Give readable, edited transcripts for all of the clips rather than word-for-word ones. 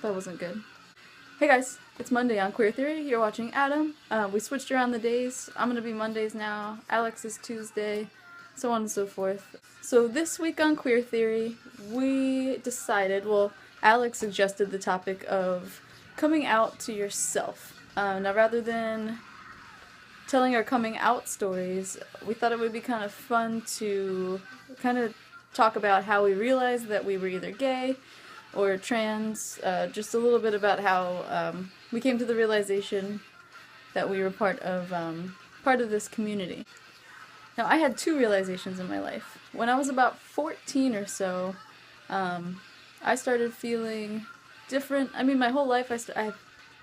That wasn't good. Hey guys, it's Monday on Queer Theory. You're watching Adam. We switched around the days. I'm gonna be Mondays now. Alex is Tuesday, so on and so forth. So this week on Queer Theory, we decided, well, Alex suggested the topic of coming out to yourself. Now rather than telling our coming out stories, we thought it would be kind of fun to kind of talk about how we realized that we were either gay or trans, just a little bit about how we came to the realization that we were part of this community. Now, I had two realizations in my life. When I was about 14 or so, I started feeling different. I mean, my whole life I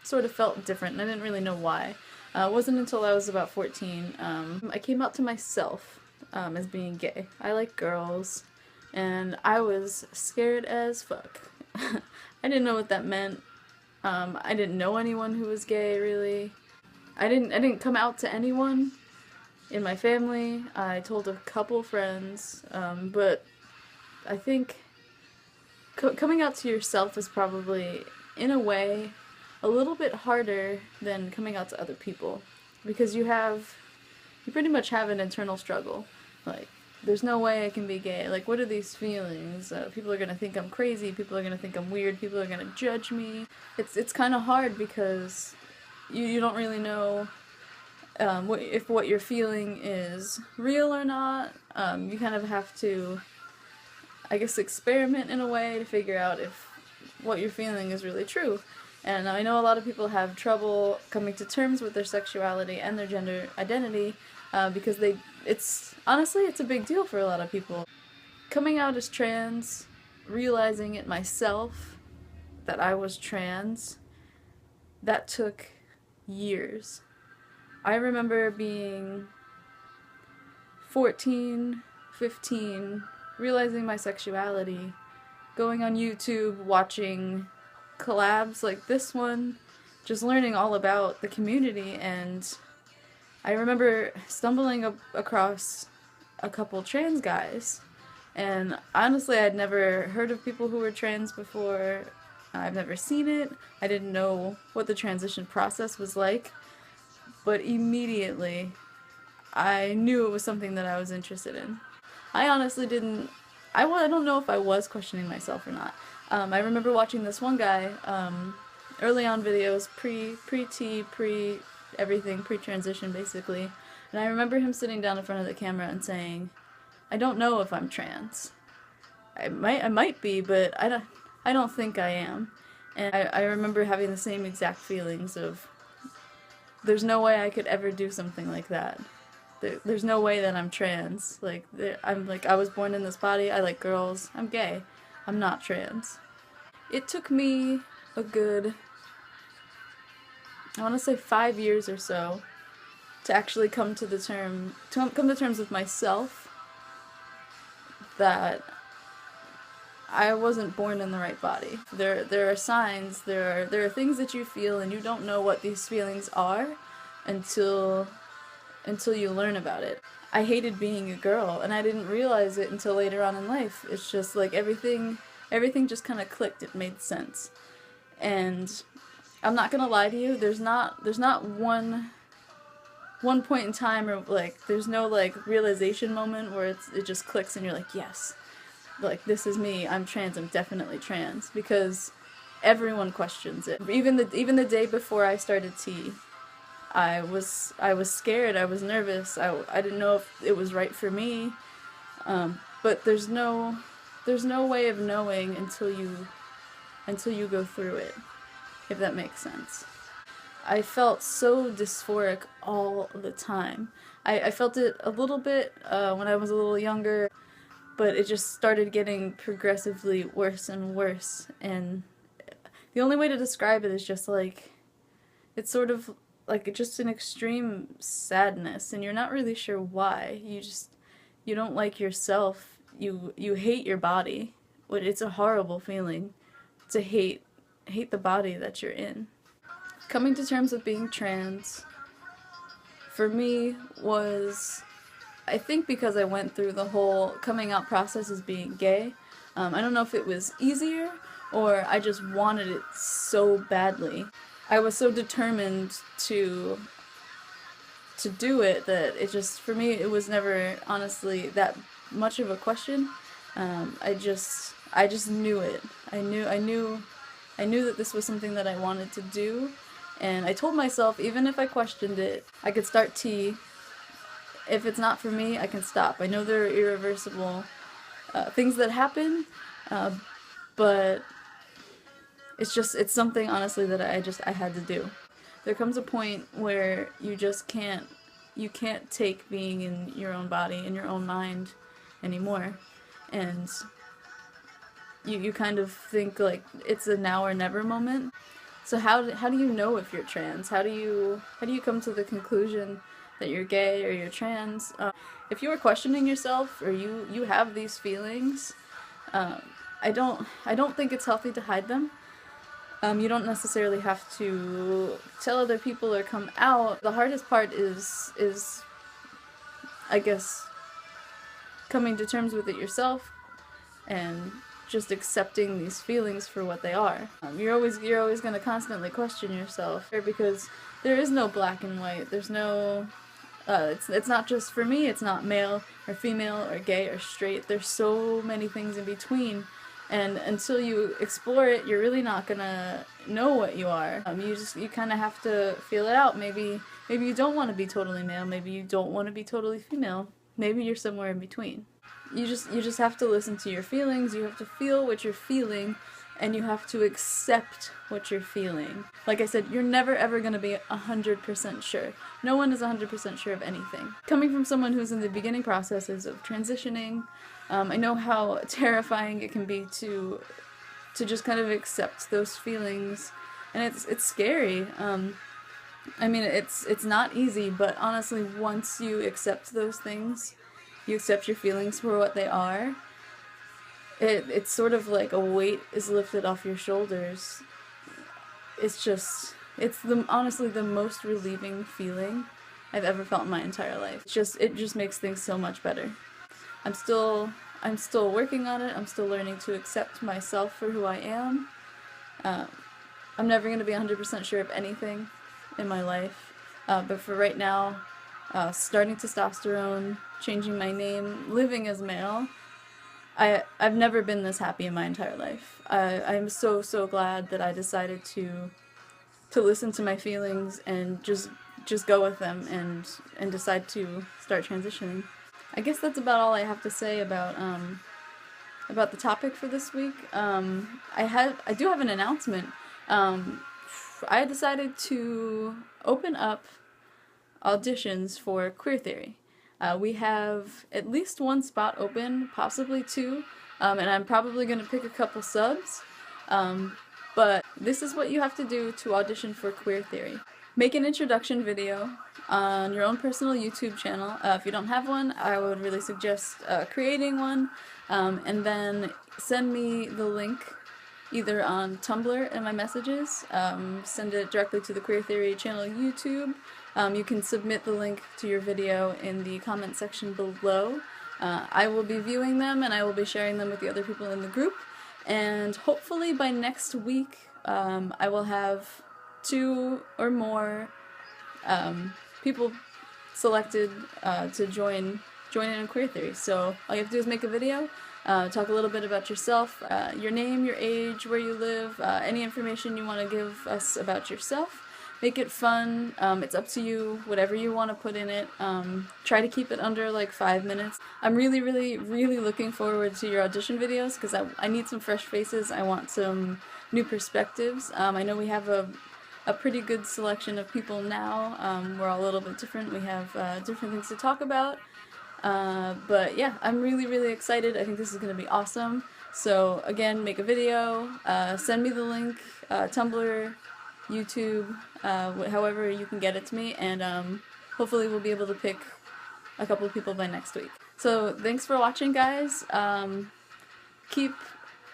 sort of felt different, and I didn't really know why. It wasn't until I was about 14, I came out to myself as being gay. I like girls, and I was scared as fuck. I didn't know what that meant. I didn't know anyone who was gay, really. I didn't come out to anyone in my family. I told a couple friends, but I think coming out to yourself is probably, in a way, a little bit harder than coming out to other people, because you pretty much have an internal struggle. Like, there's no way I can be gay. Like, what are these feelings? People are gonna think I'm crazy. People are gonna think I'm weird. People are gonna judge me. It's kind of hard because you don't really know if what you're feeling is real or not. You kind of have to, I guess, experiment in a way to figure out if what you're feeling is really true. And I know a lot of people have trouble coming to terms with their sexuality and their gender identity because honestly, it's a big deal for a lot of people. Coming out as trans, realizing it myself, that I was trans, that took years. I remember being 14, 15, realizing my sexuality, going on YouTube, watching collabs like this one, just learning all about the community. And I remember stumbling across a couple trans guys, and honestly I'd never heard of people who were trans before. I've never seen it. I didn't know what the transition process was like, but immediately I knew it was something that I was interested in. I honestly didn't, I don't know if I was questioning myself or not. I remember watching this one guy, early on videos, pre-T, pre-everything, pre-transition basically, and I remember him sitting down in front of the camera and saying, I don't know if I'm trans. I might be, but I don't think I am. And I remember having the same exact feelings of, there's no way I could ever do something like that. There's no way that I'm trans. Like, I was born in this body, I like girls, I'm gay. I'm not trans. It took me a good, I want to say 5 years or so to actually come to terms with myself that I wasn't born in the right body. There are signs, there are things that you feel, and you don't know what these feelings are until you learn about it. I hated being a girl, and I didn't realize it until later on in life. It's just like everything just kind of clicked. It made sense. And I'm not gonna lie to you, there's not one point in time, or like there's no like realization moment where it just clicks and you're like, yes, like this is me, I'm trans, I'm definitely trans, because everyone questions it. Even the day before I started T, I was scared, I was nervous, I didn't know if it was right for me, but there's no way of knowing until you go through it, if that makes sense. I felt so dysphoric all the time. I felt it a little bit when I was a little younger, but it just started getting progressively worse and worse, and the only way to describe it is just like, it's sort of like just an extreme sadness, and you're not really sure why. You don't like yourself, you hate your body. It's a horrible feeling to hate the body that you're in. Coming to terms with being trans, for me, was, I think because I went through the whole coming out process as being gay, I don't know if it was easier or I just wanted it so badly. I was so determined to do it that it just, for me, it was never honestly that much of a question. I just knew it. I knew that this was something that I wanted to do, and I told myself even if I questioned it, I could start T. If it's not for me, I can stop. I know there are irreversible things that happen, but it's something honestly that I had to do. There comes a point where you just can't take being in your own body, in your own mind anymore, and you kind of think like it's a now or never moment. So how do you know if you're trans? How do you come to the conclusion that you're gay or you're trans? If you are questioning yourself or you have these feelings, I don't think it's healthy to hide them. You don't necessarily have to tell other people or come out. The hardest part is I guess coming to terms with it yourself and just accepting these feelings for what they are. You're always going to constantly question yourself because there is no black and white. There's no it's not just, for me, it's not male or female or gay or straight. There's so many things in between. And until you explore it, you're really not gonna know what you are. You kind of have to feel it out. Maybe you don't want to be totally male. Maybe you don't want to be totally female. Maybe you're somewhere in between. You just have to listen to your feelings. You have to feel what you're feeling, and you have to accept what you're feeling. Like I said, you're never ever gonna be 100% sure. No one is 100% sure of anything. Coming from someone who's in the beginning processes of transitioning, I know how terrifying it can be to just kind of accept those feelings, and it's scary. I mean, it's not easy, but honestly, once you accept those things, you accept your feelings for what they are, it's sort of like a weight is lifted off your shoulders. It's honestly the most relieving feeling I've ever felt in my entire life. It just makes things so much better. I'm still working on it. I'm still learning to accept myself for who I am. I'm never going to be 100% sure of anything in my life, but for right now, starting testosterone, changing my name, living as male, I've never been this happy in my entire life. I'm so glad that I decided to listen to my feelings and just go with them and decide to start transitioning. I guess that's about all I have to say about the topic for this week. I do have an announcement. I decided to open up auditions for Queer Theory. We have at least one spot open, possibly two, and I'm probably going to pick a couple subs. But this is what you have to do to audition for Queer Theory. Make an introduction video on your own personal YouTube channel. If you don't have one, I would really suggest creating one, and then send me the link either on Tumblr in my messages, send it directly to the Queer Theory channel YouTube. You can submit the link to your video in the comment section below. I will be viewing them and I will be sharing them with the other people in the group, and hopefully by next week I will have 2 or more people selected to join in Queer Theory. So all you have to do is make a video, talk a little bit about yourself, your name, your age, where you live, any information you want to give us about yourself. Make it fun. It's up to you, whatever you want to put in it. Try to keep it under like 5 minutes. I'm really looking forward to your audition videos because I need some fresh faces. I want some new perspectives. I know we have a pretty good selection of people now. We're all a little bit different. We have different things to talk about. But yeah, I'm really excited. I think this is going to be awesome. So again, make a video, send me the link, Tumblr, YouTube, however you can get it to me, and hopefully we'll be able to pick a couple of people by next week. So thanks for watching, guys. Keep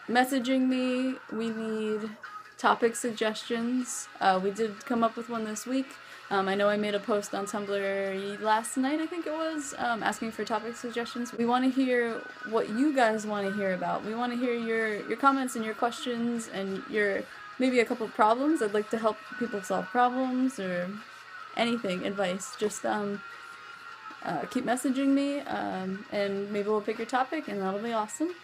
messaging me. We need topic suggestions. We did come up with one this week. I know I made a post on Tumblr last night, I think it was, asking for topic suggestions. We want to hear what you guys want to hear about. We want to hear your comments and your questions and your maybe a couple problems. I'd like to help people solve problems or anything, advice. Just keep messaging me, and maybe we'll pick your topic, and that'll be awesome.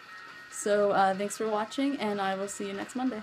So thanks for watching, and I will see you next Monday.